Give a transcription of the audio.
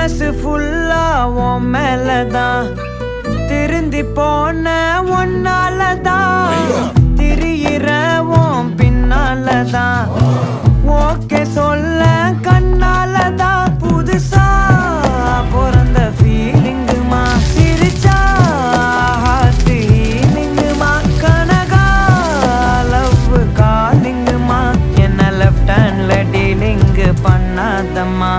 மனசு ஃபுல்லா உன் மேலதான் திருந்தி போன ஒன்னாலதான் திரியிற உன் பின்னாலதான் ஓகே சொல்ல கண்ணாலதான் புதுசா பிறந்த ஃபீலிங்குமா சிரிச்சா ஹார்ட் ஹீலிங்குமா கனகா லவ் காலிங்குமா என்ன லெஃப்ட் ஹேண்ட்ல டீலிங் பண்ணாதம்மா